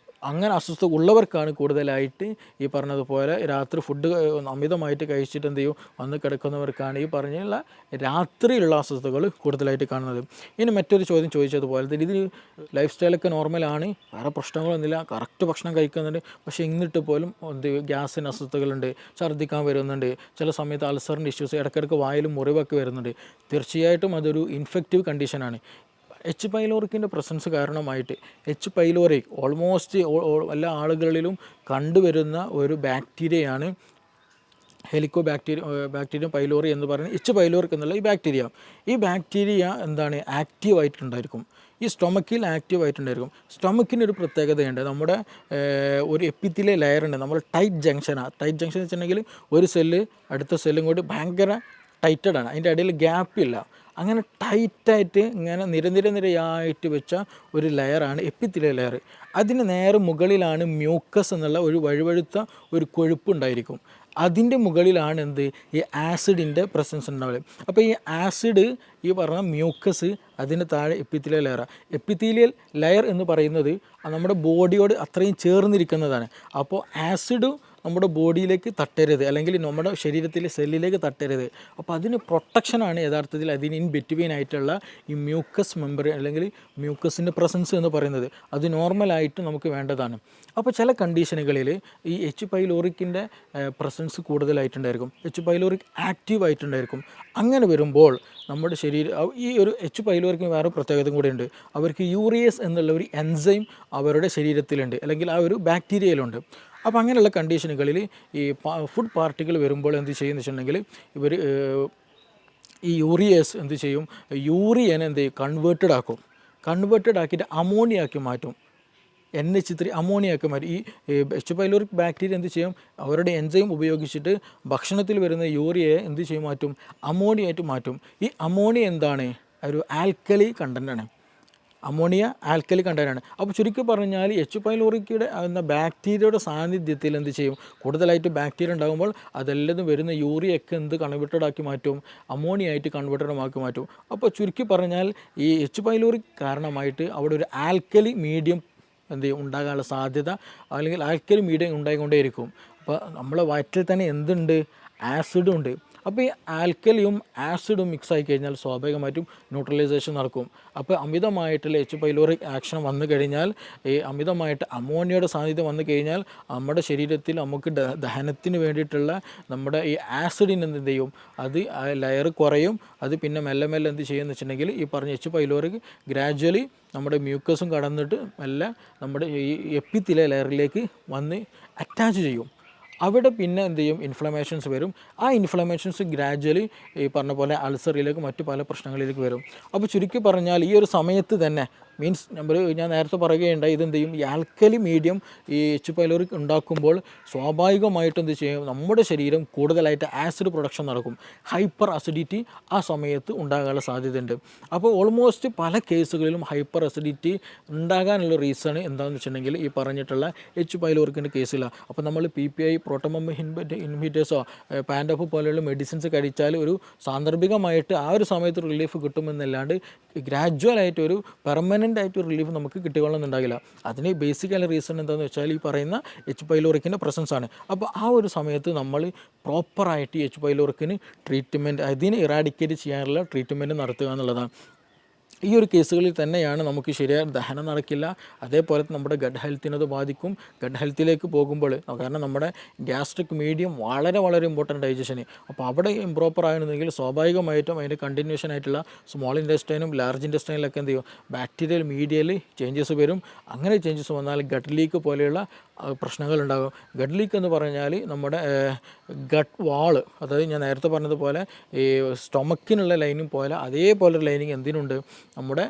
അങ്ങനെ അസ്വസ്ഥത ഉള്ളവർക്കാണ് കൂടുതലായിട്ട് ഈ പറഞ്ഞതുപോലെ രാത്രി ഫുഡ് അമിതമായിട്ട് കഴിച്ചിട്ട് എന്ത് ചെയ്യും, വന്ന് കിടക്കുന്നവർക്കാണ് ഈ പറഞ്ഞുള്ള രാത്രിയിലുള്ള അസ്വസ്ഥതകൾ കൂടുതലായിട്ട് കാണുന്നത്. ഇനി മറ്റൊരു ചോദ്യം ചോദിച്ചതുപോലെ തന്നെ ഇത് ലൈഫ് സ്റ്റൈലൊക്കെ നോർമലാണ്, വേറെ പ്രശ്നങ്ങളൊന്നുമില്ല, കറക്റ്റ് ഭക്ഷണം കഴിക്കുന്നുണ്ട്, പക്ഷേ എന്നിട്ട് പോലും എന്ത് ഗ്യാസിന് അസ്വസ്ഥതകളുണ്ട്, ഛർദ്ദിക്കാൻ വരുന്നുണ്ട്, ചില സമയത്ത് അൾസറിൻ്റെ ഇഷ്യൂസ്, ഇടയ്ക്കിടയ്ക്ക് വായിലും മുറിവൊക്കെ വരുന്നുണ്ട്. തീർച്ചയായിട്ടും അതൊരു ഇൻഫെക്റ്റീവ് കണ്ടീഷനാണ്. എച്ച് പൈലോറിക്കിൻ്റെ പ്രസൻസ് കാരണമായിട്ട്, എച്ച് പൈലോറിക് ഓൾമോസ്റ്റ് എല്ലാ ആളുകളിലും കണ്ടുവരുന്ന ഒരു ബാക്ടീരിയയാണ് ബാക്ടീരിയം പൈലോറി എന്ന് പറയുന്നത് എച്ച് പൈലോറിക് എന്നുള്ള ഈ ബാക്ടീരിയ എന്താണ് ആക്റ്റീവായിട്ടുണ്ടായിരിക്കും, ഈ സ്റ്റൊമക്കിൽ ആക്റ്റീവായിട്ടുണ്ടായിരിക്കും. സ്റ്റൊമക്കിന് ഒരു പ്രത്യേകതയുണ്ട്, നമ്മുടെ ഒരു എപ്പിത്തിലെ ലെയറുണ്ട്, നമ്മൾ ടൈറ്റ് ജംഗ്ഷൻ എന്ന് വെച്ചിട്ടുണ്ടെങ്കിൽ ഒരു സെല്ല് അടുത്ത സെല്ലും കൂടി ഭയങ്കര ടൈറ്റഡാണ്, അതിൻ്റെ ഇടയിൽ ഗ്യാപ്പില്ല. അങ്ങനെ ടൈറ്റായിട്ട് ഇങ്ങനെ നിരയായിട്ട് വെച്ച ഒരു ലെയറാണ് എപ്പിത്തിലെ ലെയർ. അതിന് നേരെ മുകളിലാണ് മ്യൂക്കസ് എന്നുള്ള ഒരു വഴുവഴുത്ത ഒരു കൊഴുപ്പുണ്ടായിരിക്കും. അതിൻ്റെ മുകളിലാണ് എന്ത്, ഈ ആസിഡിൻ്റെ പ്രസൻസ് ഉണ്ടാവുക. അപ്പോൾ ഈ ആസിഡ്, ഈ പറഞ്ഞ മ്യൂക്കസ്, അതിന് താഴെ എപ്പിത്തീലിയൽ ലെയർ എന്ന് പറയുന്നത് നമ്മുടെ ബോഡിയോട് അത്രയും ചേർന്നിരിക്കുന്നതാണ്. അപ്പോൾ ആസിഡ് നമ്മുടെ ബോഡിയിലേക്ക് തട്ടരുത്, അല്ലെങ്കിൽ നമ്മുടെ ശരീരത്തിലെ സെല്ലിലേക്ക് തട്ടരുത്. അപ്പോൾ അതിന് പ്രൊട്ടക്ഷനാണ് യഥാർത്ഥത്തിൽ അതിന് ഇൻ ബിറ്റ്വീൻ ആയിട്ടുള്ള ഈ മ്യൂക്കസ് മെമ്പർ അല്ലെങ്കിൽ മ്യൂക്കസിൻ്റെ പ്രസൻസ് എന്ന് പറയുന്നത്. അത് നോർമലായിട്ട് നമുക്ക് വേണ്ടതാണ്. അപ്പോൾ ചില കണ്ടീഷനുകളിൽ ഈ എച്ച് പൈലോറിക്കിൻ്റെ പ്രസൻസ് കൂടുതലായിട്ടുണ്ടായിരിക്കും, എച്ച് പൈലോറിക് ആക്റ്റീവായിട്ടുണ്ടായിരിക്കും. അങ്ങനെ വരുമ്പോൾ നമ്മുടെ ഈ ഒരു എച്ച് പൈലോറിക്കിന് വേറെ പ്രത്യേകതയും കൂടെയുണ്ട്. അവർക്ക് യൂറിയസ് എന്നുള്ള ഒരു എൻസൈം അവരുടെ ശരീരത്തിലുണ്ട്, അല്ലെങ്കിൽ ആ ഒരു ബാക്ടീരിയയിലുണ്ട്. അപ്പോൾ അങ്ങനെയുള്ള കണ്ടീഷനുകളിൽ ഈ ഫുഡ് പാർട്ടിക്കിൾ വരുമ്പോൾ എന്ത് ചെയ്യുമെന്ന് വെച്ചിട്ടുണ്ടെങ്കിൽ ഇവർ ഈ യൂറിയസ് എന്ത് ചെയ്യും, യൂറിയനെ എന്ത് ചെയ്യും, കൺവേർട്ടഡ് ആക്കിയിട്ട് അമോണിയാക്കി മാറ്റും. NH3 അമോണിയാക്കി മാറ്റും. ഈ എച്ച് പൈലോറിക് ബാക്ടീരിയ എന്ത് ചെയ്യും, അവരുടെ എൻസൈം ഉപയോഗിച്ചിട്ട് ഭക്ഷണത്തിൽ വരുന്ന യൂറിയയെ എന്ത് ചെയ്യും, അമോണിയായിട്ട് മാറ്റും. ഈ അമോണിയ എന്താണ്, ഒരു ആൽക്കലി കണ്ടൻ്റാണ്. അമോണിയ ആൽക്കലി കണ്ടൻ്റാണ്. അപ്പോൾ ചുരുക്കി പറഞ്ഞാൽ എച്ച് പൈലോറിക്കയുടെ എന്ന ബാക്ടീരിയയുടെ സാന്നിധ്യത്തിൽ എന്ത് ചെയ്യും, കൂടുതലായിട്ട് ബാക്ടീരിയ ഉണ്ടാകുമ്പോൾ അതെല്ലാം വരുന്ന യൂറിയൊക്കെ കൺവേർട്ടഡ് ആക്കി മാറ്റും, അമോണിയായിട്ട് കൺവേർട്ടഡ് ആക്കി മാറ്റും. അപ്പോൾ ചുരുക്കി പറഞ്ഞാൽ ഈ എച്ച് പൈലോറിക് കാരണമായിട്ട് അവിടെ ഒരു ആൽക്കലി മീഡിയം ഉണ്ടാകാനുള്ള സാധ്യത, അല്ലെങ്കിൽ ആൽക്കലി മീഡിയം ഉണ്ടായിക്കൊണ്ടേയിരിക്കും. അപ്പോൾ നമ്മളെ വയറ്റിൽ തന്നെ എന്തുണ്ട്, ആസിഡും ഉണ്ട്. അപ്പോൾ ഈ ആൽക്കലിയും ആസിഡും മിക്സ് ആയി കഴിഞ്ഞാൽ സ്വാഭാവികമായിട്ടും ന്യൂട്രലൈസേഷൻ നടക്കും. അപ്പോൾ അമിതമായിട്ടുള്ള എച്ച് പൈലോറിക് ആക്ഷൻ വന്നു കഴിഞ്ഞാൽ, ഈ അമിതമായിട്ട് അമോണിയയുടെ സാന്നിധ്യം വന്നു കഴിഞ്ഞാൽ നമ്മുടെ ശരീരത്തിൽ നമുക്ക് ദഹനത്തിന് വേണ്ടിയിട്ടുള്ള നമ്മുടെ ഈ ആസിഡിന് എന്ത് ചെയ്യും, അത് ലെയർ കുറയും. അത് പിന്നെ മെല്ലെ എന്ത് ചെയ്യുമെന്ന് വെച്ചിട്ടുണ്ടെങ്കിൽ ഈ പറഞ്ഞ എച്ച് പൈലോറിക് ഗ്രാജ്വലി നമ്മുടെ മ്യൂക്കസും കടന്നിട്ട് മെല്ലെ നമ്മുടെ ഈ എപ്പിത്തിലെ ലെയറിലേക്ക് വന്ന് അറ്റാച്ച് ചെയ്യും. അവിടെ പിന്നെ എന്ത് ചെയ്യും, ഇൻഫ്ലമേഷൻസ് വരും. ആ ഇൻഫ്ലമേഷൻസ് ഗ്രാജ്വലി ഈ പറഞ്ഞ പോലെ അൾസറിലേക്ക് മറ്റു പല പ്രശ്നങ്ങളിലേക്ക് വരും. അപ്പോൾ ചുരുക്കി പറഞ്ഞാൽ ഈ ഒരു സമയത്ത് തന്നെ മീൻസ് ഞാൻ നേരത്തെ പറയുകയുണ്ടായി, ഇതെന്ത് ചെയ്യും, ഈ ആൽക്കലി മീഡിയം ഈ എച്ച് പൈലോറിക് ഉണ്ടാക്കുമ്പോൾ സ്വാഭാവികമായിട്ട് എന്ത് ചെയ്യും, നമ്മുടെ ശരീരം കൂടുതലായിട്ട് ആസിഡ് പ്രൊഡക്ഷൻ നടക്കും. ഹൈപ്പർ അസിഡിറ്റി ആ സമയത്ത് ഉണ്ടാകാനുള്ള സാധ്യതയുണ്ട്. അപ്പോൾ ഓൾമോസ്റ്റ് പല കേസുകളിലും ഹൈപ്പർ അസിഡിറ്റി ഉണ്ടാകാനുള്ള റീസൺ എന്താണെന്ന് വെച്ചിട്ടുണ്ടെങ്കിൽ ഈ പറഞ്ഞിട്ടുള്ള എച്ച് പൈലോറിക്കിൻ്റെ കേസിലാണ്. അപ്പോൾ നമ്മൾ PPI പ്രോട്ടോമം ഇൻഹിബിറ്റേഴ്സോ പാൻഡോഫ് പോലെയുള്ള മെഡിസിൻസ് കഴിച്ചാൽ ഒരു സാന്ദർഭികമായിട്ട് ആ ഒരു സമയത്ത് റിലീഫ് കിട്ടുമെന്നല്ലാണ്ട് ഗ്രാജ്വലായിട്ട് ഒരു പെർമനൻ്റ് ആയിട്ട് റിലീഫ് നമുക്ക് കിട്ടിക്കൊള്ളുന്നുണ്ടാകില്ല. അതിന് ബേസിക്കലി റീസൺ എന്താണെന്ന് വെച്ചാൽ ഈ പറയുന്ന എച്ച് പൈലോറിക്കിൻ്റെ പ്രസൻസ് ആണ്. അപ്പോൾ ആ ഒരു സമയത്ത് നമ്മൾ പ്രോപ്പറായിട്ട് എച്ച് പൈലോറിക്കിന് ട്രീറ്റ്മെൻറ്റ്, അതിനെ ഇറാഡിക്കേറ്റ് ചെയ്യാനുള്ള ട്രീറ്റ്മെൻറ്റ് നടത്തുക എന്നുള്ളതാണ്. ഈ ഒരു കേസുകളിൽ തന്നെയാണ് നമുക്ക് ശരിയായ ദഹനം നടക്കില്ല, അതേപോലെ നമ്മുടെ ഗഡ് ഹെൽത്തിനത് ബാധിക്കും. ഗഡ് ഹെൽത്തിലേക്ക് പോകുമ്പോൾ, കാരണം നമ്മുടെ ഗ്യാസ്ട്രിക് മീഡിയം വളരെ ഇമ്പോർട്ടൻ്റ് ഡൈജഷന്. അപ്പോൾ അവിടെ ഇംപ്രോപ്പർ ആയിരുന്നെങ്കിൽ സ്വാഭാവികമായിട്ടും അതിൻ്റെ കണ്ടിന്യൂഷൻ ആയിട്ടുള്ള സ്മോൾ ഇൻറ്റെസ്റ്റൈനും ലാർജ് ഇൻറ്റെസ്റ്റൈനിലൊക്കെ എന്ത് ചെയ്യും, ബാക്ടീരിയൽ മീഡിയയിൽ ചേഞ്ചസ് വരും. അങ്ങനെ ചേഞ്ചസ് വന്നാൽ ഗട്ട് ലീക്ക് പോലെയുള്ള പ്രശ്നങ്ങളുണ്ടാകും. ഗട്ട് ലീക്ക് എന്ന് പറഞ്ഞാൽ നമ്മുടെ ഗട്ട് വാള്, അതായത് ഞാൻ നേരത്തെ പറഞ്ഞതുപോലെ ഈ സ്റ്റൊമക്കിനുള്ള ലൈനിങ് പോലെ അതേപോലെ ഒരു ലൈനിങ് എന്തിനുണ്ട്, നമ്മുടെ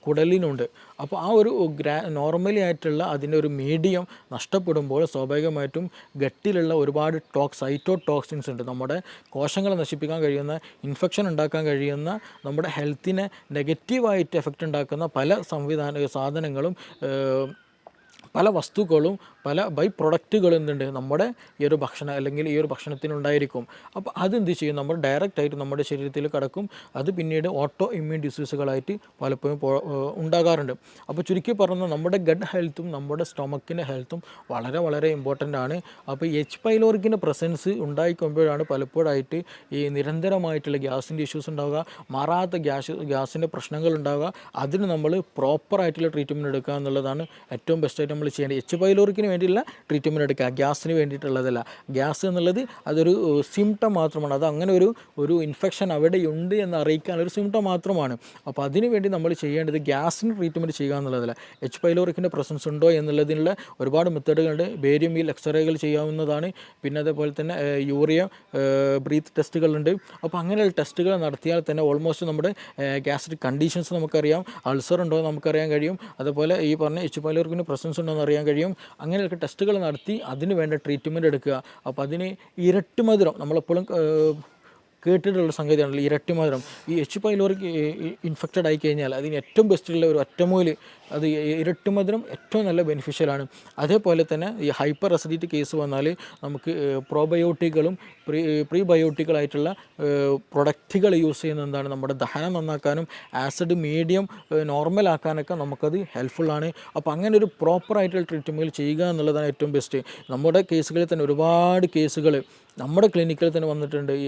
കുടലിനുണ്ട്. അപ്പോൾ ആ ഒരു നോർമലി ആയിട്ടുള്ള അതിൻ്റെ ഒരു മീഡിയം നഷ്ടപ്പെടുമ്പോൾ സ്വാഭാവികമായിട്ടും ഗട്ടിലുള്ള ഒരുപാട് സൈറ്റോടോക്സിൻസ് ഉണ്ട്, നമ്മുടെ കോശങ്ങളെ നശിപ്പിക്കാൻ കഴിയുന്ന, ഇൻഫെക്ഷൻ ഉണ്ടാക്കാൻ കഴിയുന്ന, നമ്മുടെ ഹെൽത്തിനെ നെഗറ്റീവായിട്ട് എഫക്റ്റ് ഉണ്ടാക്കുന്ന പല സാധനങ്ങളും, പല വസ്തുക്കളും, പല ബൈ പ്രൊഡക്റ്റുകളും എന്തുണ്ട് നമ്മുടെ ഈ ഒരു ഭക്ഷണം അല്ലെങ്കിൽ ഈ ഒരു ഭക്ഷണത്തിനുണ്ടായിരിക്കും. അപ്പോൾ അതെന്ത് ചെയ്യും, നമ്മൾ ഡയറക്റ്റായിട്ട് നമ്മുടെ ശരീരത്തിൽ കിടക്കും. അത് പിന്നീട് ഓട്ടോ ഇമ്മ്യൂൺ ഡിസീസുകളായിട്ട് പലപ്പോഴും ഉണ്ടാകാറുണ്ട്. അപ്പോൾ ചുരുക്കി പറഞ്ഞാൽ നമ്മുടെ ഗഡ് ഹെൽത്തും നമ്മുടെ സ്റ്റൊമക്കിൻ്റെ ഹെൽത്തും വളരെ ഇമ്പോർട്ടൻ്റ് ആണ്. അപ്പോൾ എച്ച് പൈലോറിക്കിൻ്റെ പ്രസൻസ് ഉണ്ടായിക്കൊമ്പോഴാണ് പലപ്പോഴായിട്ട് ഈ നിരന്തരമായിട്ടുള്ള ഗ്യാസിൻ്റെ ഇഷ്യൂസ് ഉണ്ടാവുക, മാറാത്ത ഗ്യാസിൻ്റെ പ്രശ്നങ്ങൾ ഉണ്ടാവുക. അതിന് നമ്മൾ പ്രോപ്പറായിട്ടുള്ള ട്രീറ്റ്മെൻറ്റ് എടുക്കുക എന്നുള്ളതാണ് ഏറ്റവും ബെസ്റ്റായിട്ട് നമ്മൾ ചെയ്യേണ്ടത്. എച്ച് പൈലോറിക്കിന് വേണ്ടിയുള്ള ട്രീറ്റ്മെൻറ്റ് എടുക്കുക, ഗ്യാസിന് വേണ്ടിയിട്ടുള്ളതല്ല. ഗ്യാസ് എന്നുള്ളത് അതൊരു സിംറ്റം മാത്രമാണ്, അത് അങ്ങനെ ഒരു ഇൻഫെക്ഷൻ അവിടെയുണ്ട് എന്ന് അറിയിക്കാൻ ഒരു സിംറ്റം മാത്രമാണ്. അപ്പോൾ അതിന് വേണ്ടി നമ്മൾ ചെയ്യേണ്ടത് ഗ്യാസിന് ട്രീറ്റ്മെൻറ്റ് ചെയ്യുക എന്നുള്ളതല്ല. എച്ച് പൈലോറിക്കിൻ്റെ പ്രസൻസ് ഉണ്ടോ എന്നുള്ളതിനുള്ള ഒരുപാട് മെത്തേഡുകളുണ്ട്. ബേരിയം വീൽ എക്സ്റേകൾ ചെയ്യാവുന്നതാണ്. പിന്നെ അതേപോലെ തന്നെ യൂറിയ ബ്രീത്ത് ടെസ്റ്റുകളുണ്ട്. അപ്പോൾ അങ്ങനെയുള്ള ടെസ്റ്റുകൾ നടത്തിയാൽ തന്നെ ഓൾമോസ്റ്റ് നമ്മുടെ ഗ്യാസ്ട്രിക് കണ്ടീഷൻസ് നമുക്കറിയാം, അൾസർ ഉണ്ടോ എന്ന് നമുക്കറിയാൻ കഴിയും, അതുപോലെ ഈ പറഞ്ഞ എച്ച് പൈലോറിക്കിൻ്റെ പ്രസൻസ് ഉണ്ടോ എന്ന് അറിയാൻ കഴിയും. അങ്ങനെയൊക്കെ ടെസ്റ്റുകൾ നടത്തി അതിന് വേണ്ട ട്രീറ്റ്മെൻറ്റ് എടുക്കുക. അപ്പോൾ അതിന് ഇരട്ടി മധുരം നമ്മളെപ്പോഴും കേട്ടിട്ടുള്ള സംഗതിയാണല്ലോ ഇരട്ടി മധുരം. ഈ എച്ച് പൈലോറിക് ഇൻഫെക്റ്റഡ് ആയി കഴിഞ്ഞാൽ അതിന് ഏറ്റവും ബെസ്റ്റുള്ള ഒരു ഒറ്റമൂല്, അത് ഇരട്ടി മധുരം ഏറ്റവും നല്ല ബെനിഫിഷ്യലാണ്. അതേപോലെ തന്നെ ഈ ഹൈപ്പർ അസിഡിറ്റി കേസ് വന്നാൽ നമുക്ക് പ്രോബയോട്ടിക്കുകളും പ്രീബയോട്ടിക്കുകളായിട്ടുള്ള പ്രൊഡക്റ്റുകൾ യൂസ് ചെയ്യുന്നത് എന്താണ്, നമ്മുടെ ദഹനം നന്നാക്കാനും ആസിഡ് മീഡിയം നോർമൽ ആക്കാനൊക്കെ നമുക്കത് ഹെൽപ്ഫുള്ളാണ്. അപ്പോൾ അങ്ങനെ ഒരു പ്രോപ്പറായിട്ടുള്ള ട്രീറ്റ്മെൻറ്റ് ചെയ്യുക എന്നുള്ളതാണ് ഏറ്റവും ബെസ്റ്റ്. നമ്മുടെ കേസുകളിൽ തന്നെ ഒരുപാട് കേസുകൾ നമ്മുടെ ക്ലിനിക്കിൽ തന്നെ വന്നിട്ടുണ്ട്. ഈ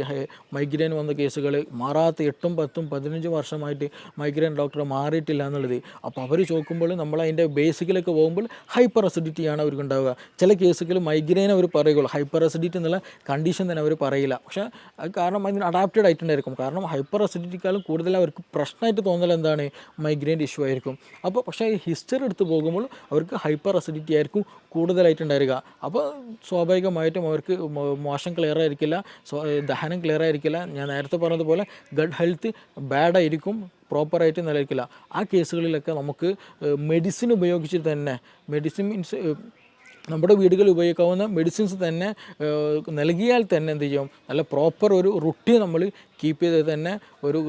മൈഗ്രെയിൻ വന്ന കേസുകൾ മാറാത്ത 8, 10, 15 വർഷമായിട്ട് മൈഗ്രെയിൻ ഡോക്ടറെ മാറിയിട്ടില്ല എന്നുള്ളത്. അപ്പോൾ അവർ ചോദിക്കുമ്പോൾ നമ്മൾ അതിൻ്റെ ബേസിക്കിലേക്ക് പോകുമ്പോൾ ഹൈപ്പർ അസിഡിറ്റിയാണ് അവർക്ക് ഉണ്ടാവുക. ചില കേസുകൾ മൈഗ്രെയിൻ അവർ പറയുള്ളൂ, ഹൈപ്പർ അസിഡിറ്റി എന്നുള്ള കണ്ടീഷൻ തന്നെ അവർ പറയില്ല. പക്ഷേ അത് കാരണം അതിന് അഡാപ്റ്റഡ് ആയിട്ടുണ്ടായിരിക്കും. കാരണം ഹൈപ്പർ അസിഡിറ്റിക്കാളും കൂടുതൽ അവർക്ക് പ്രശ്നമായിട്ട് തോന്നൽ എന്താണ്, മൈഗ്രെയിൻ്റെ ഇഷ്യൂ ആയിരിക്കും. അപ്പോൾ പക്ഷേ ഈ ഹിസ്റ്ററി എടുത്ത് പോകുമ്പോൾ അവർക്ക് ഹൈപ്പർ അസിഡിറ്റി ആയിരിക്കും കൂടുതലായിട്ടുണ്ടായിരിക. അപ്പോൾ സ്വാഭാവികമായിട്ടും അവർക്ക് മോശം ക്ലിയർ ആയിരിക്കില്ല, ദഹനം ക്ലിയർ ആയിരിക്കില്ല. ഞാൻ നേരത്തെ പറഞ്ഞതുപോലെ ഗട്ട് ഹെൽത്ത് ബാഡായിരിക്കും, പ്രോപ്പറായിട്ട് നിലനിൽക്കില്ല. ആ കേസുകളിലൊക്കെ നമുക്ക് മെഡിസിൻ ഉപയോഗിച്ച് തന്നെ, മെഡിസിൻ മീൻസ് നമ്മുടെ വീടുകളിൽ ഉപയോഗിക്കാവുന്ന മെഡിസിൻസ് തന്നെ നൽകിയാൽ തന്നെ എന്ത് ചെയ്യും, നല്ല പ്രോപ്പർ ഒരു റുട്ടീൻ നമ്മൾ കീപ്പ് ചെയ്ത് തന്നെ ഒരു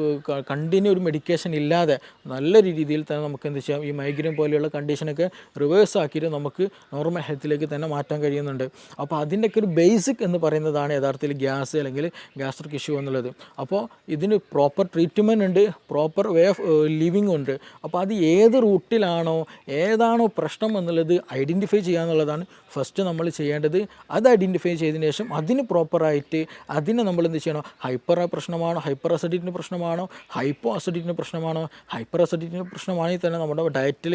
കണ്ടിന്യൂ ഒരു മെഡിക്കേഷൻ ഇല്ലാതെ നല്ല രീതിയിൽ തന്നെ നമുക്ക് എന്ത് ചെയ്യാം, ഈ മൈഗ്രെയിൻ പോലെയുള്ള കണ്ടീഷനൊക്കെ റിവേഴ്സ് ആക്കിയിട്ട് നമുക്ക് നോർമൽ ഹെൽത്തിലേക്ക് തന്നെ മാറ്റാൻ കഴിയുന്നുണ്ട്. അപ്പോൾ അതിൻ്റെയൊക്കെ ഒരു ബേസിക് എന്ന് പറയുന്നതാണ് യഥാർത്ഥത്തിൽ ഗ്യാസ് അല്ലെങ്കിൽ ഗ്യാസ്ട്രിക് ഇഷ്യൂ എന്നുള്ളത്. അപ്പോൾ ഇതിന് പ്രോപ്പർ ട്രീറ്റ്മെൻറ്റ് ഉണ്ട്, പ്രോപ്പർ വേ ഓഫ് ലിവിങ് ഉണ്ട്. അപ്പോൾ അത് ഏത് റൂട്ടിലാണോ ഏതാണോ പ്രശ്നം എന്നുള്ളത് ഐഡൻറ്റിഫൈ ചെയ്യുക എന്നുള്ളതാണ് ഫസ്റ്റ് നമ്മൾ ചെയ്യേണ്ടത്. അത് ഐഡൻറ്റിഫൈ ചെയ്തതിന് ശേഷം അതിന് പ്രോപ്പറായിട്ട് അതിനെ നമ്മൾ എന്ത് ചെയ്യണം, ഹൈപ്പർ പ്രശ്നമാണോ, ഹൈപ്പർ അസിഡിറ്റിൻ്റെ പ്രശ്നമാണോ, ഹൈപ്പോ അസിഡിറ്റിൻ്റെ പ്രശ്നമാണോ. ഹൈപ്പർ അസിഡിറ്റിൻ്റെ പ്രശ്നമാണെങ്കിൽ തന്നെ നമ്മുടെ ഡയറ്റിൽ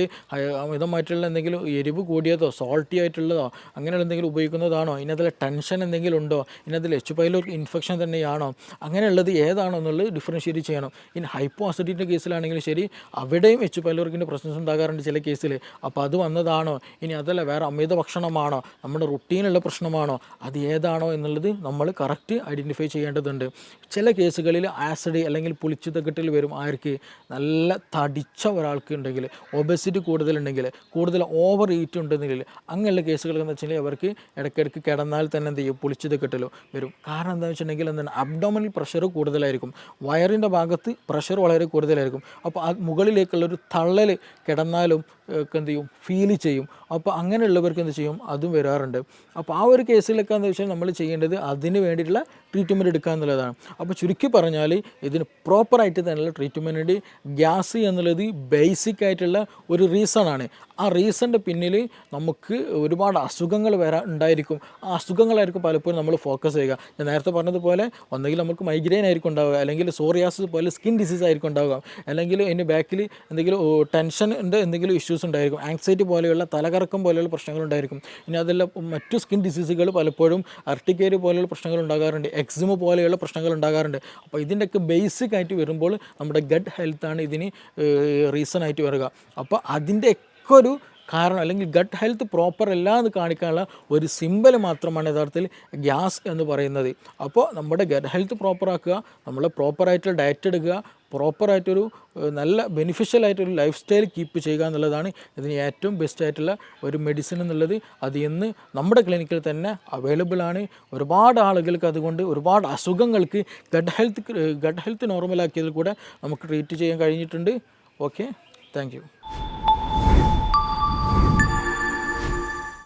അമിതമായിട്ടുള്ള എന്തെങ്കിലും എരിവ് കൂടിയതോ സോൾട്ടി ആയിട്ടുള്ളതോ അങ്ങനെയുള്ള എന്തെങ്കിലും ഉപയോഗിക്കുന്നതാണോ, ഇതിനതിൽ ടെൻഷൻ എന്തെങ്കിലും ഉണ്ടോ, ഇതിനതിൽ എച്ച് പൈലോറിക് ഇൻഫെക്ഷൻ തന്നെയാണോ, അങ്ങനെയുള്ളത് ഏതാണോ എന്നുള്ളത് ഡിഫറൻഷ്യേറ്റ് ചെയ്യണം. ഇനി ഹൈപ്പോ അസിഡിറ്റിൻ്റെ കേസിലാണെങ്കിലും ശരി, അവിടെയും എച്ച് പൈലോറിക്കിൻ്റെ പ്രശ്നം ഉണ്ടാകാറുണ്ട് ചില കേസിൽ. അപ്പോൾ അത് വന്നതാണോ, ഇനി അതല്ല വേറെ അമിത ഭക്ഷണമാണോ, നമ്മുടെ റുട്ടീനുള്ള പ്രശ്നമാണോ, അത് ഏതാണോ എന്നുള്ളത് നമ്മൾ കറക്റ്റ് ഐഡൻറ്റിഫൈ ചെയ്യേണ്ടതുണ്ട്. ചില കേസുകളിൽ ആസിഡ് അല്ലെങ്കിൽ പുളിച്ചുതക്കെട്ടിൽ വരും. ആർക്ക്, നല്ല തടിച്ച ഒരാൾക്ക് ഉണ്ടെങ്കിൽ, ഒബസിറ്റി കൂടുതലുണ്ടെങ്കിൽ, കൂടുതൽ ഓവർ ഈറ്റ് ഉണ്ടെങ്കിൽ, അങ്ങനെയുള്ള കേസുകൾ എന്ന് വെച്ചാൽ അവർക്ക് ഇടയ്ക്കിടയ്ക്ക് കിടന്നാൽ തന്നെ എന്ത് ചെയ്യും, പുളിച്ചുതക്കെട്ടിലോ വരും. കാരണം എന്താണെന്ന് വെച്ചിട്ടുണ്ടെങ്കിൽ എന്താണ്, അബ്ഡോമിനൽ പ്രഷർ കൂടുതലായിരിക്കും, വയറിൻ്റെ ഭാഗത്ത് പ്രഷർ വളരെ കൂടുതലായിരിക്കും. അപ്പോൾ മുകളിലേക്കുള്ളൊരു തള്ളൽ കിടന്നാലും ഒക്കെ എന്ത് ചെയ്യും, ഫീൽ ചെയ്യും. അപ്പോൾ അങ്ങനെയുള്ളവർക്ക് എന്ത് ചെയ്യും, അതും വരാറുണ്ട്. അപ്പോൾ ആ ഒരു കേസിലൊക്കെ എന്ന് വെച്ചാൽ നമ്മൾ ചെയ്യേണ്ടത് അതിന് വേണ്ടിയിട്ടുള്ള ട്രീറ്റ്മെൻറ്റ് എടുക്കുക എന്നുള്ളതാണ്. അപ്പോൾ ചുരുക്കി പറഞ്ഞാൽ ഇതിന് പ്രോപ്പറായിട്ട് തന്നെയുള്ള ട്രീറ്റ്മെൻറ്റ്. ഗ്യാസ് എന്നുള്ളത് ബേസിക് ആയിട്ടുള്ള ഒരു റീസണാണ്. ആ റീസണിൻ്റെ പിന്നിൽ നമുക്ക് ഒരുപാട് അസുഖങ്ങൾ ഉണ്ടായിരിക്കും. ആ അസുഖങ്ങളായിരിക്കും പലപ്പോഴും നമ്മൾ ഫോക്കസ് ചെയ്യുക. ഞാൻ നേരത്തെ പറഞ്ഞതുപോലെ ഒന്നെങ്കിൽ നമുക്ക് മൈഗ്രെയിൻ ആയിരിക്കും ഉണ്ടാവുക, അല്ലെങ്കിൽ സോറിയാസിസ് പോലെ സ്കിൻ ഡിസീസ് ആയിരിക്കും ഉണ്ടാവുക, അല്ലെങ്കിൽ അതിൻ്റെ ബാക്കിൽ എന്തെങ്കിലും ടെൻഷൻ്റെ എന്തെങ്കിലും ഇഷ്യൂസ് ഉണ്ടായിരിക്കും, ആങ്സൈറ്റി പോലെയുള്ള തലകറക്കം പോലെയുള്ള പ്രശ്നങ്ങൾ ഉണ്ടായിരിക്കും. ഇനി അതെല്ലാം മറ്റു സ്കിൻ ഡിസീസുകൾ പലപ്പോഴും അർട്ടിക്കേരി പോലെയുള്ള പ്രശ്നങ്ങൾ ഉണ്ടാകാറുണ്ട്, എക്സിമ പോലെയുള്ള പ്രശ്നങ്ങൾ ഉണ്ടാകാറുണ്ട്. അപ്പോൾ ഇതിൻ്റെയൊക്കെ ബേസിക് ആയിട്ട് വരുമ്പോൾ നമ്മുടെ ഗട്ട് ഹെൽത്താണ് ഇതിന് റീസൺ ആയിട്ട് വരിക. അപ്പോൾ അതിൻ്റെ ഒക്കെ ഒരു കാരണം അല്ലെങ്കിൽ ഗട്ട് ഹെൽത്ത് പ്രോപ്പർ അല്ല എന്ന് കാണിക്കാനുള്ള ഒരു സിമ്പൽ മാത്രമാണ് യഥാർത്ഥത്തിൽ ഗ്യാസ് എന്ന് പറയുന്നത്. അപ്പോൾ നമ്മുടെ ഗട്ട് ഹെൽത്ത് പ്രോപ്പറാക്കുക, നമ്മൾ പ്രോപ്പറായിട്ടുള്ള ഡയറ്റ് എടുക്കുക, പ്രോപ്പറായിട്ടൊരു നല്ല ബെനിഫിഷ്യലായിട്ടൊരു ലൈഫ് സ്റ്റൈൽ കീപ്പ് ചെയ്യുക എന്നുള്ളതാണ് ഇതിന് ഏറ്റവും ബെസ്റ്റ് ആയിട്ടുള്ള ഒരു മെഡിസിൻ എന്നുള്ളത്. അത് ഇന്ന് നമ്മുടെ ക്ലിനിക്കിൽ തന്നെ അവൈലബിൾ ആണ്. ഒരുപാട് ആളുകൾക്ക് അതുകൊണ്ട് ഒരുപാട് അസുഖങ്ങൾക്ക് ഗട്ട് ഹെൽത്ത് നോർമലാക്കിയതിൽ കൂടെ നമുക്ക് ട്രീറ്റ് ചെയ്യാൻ കഴിഞ്ഞിട്ടുണ്ട്. Okay, thank you.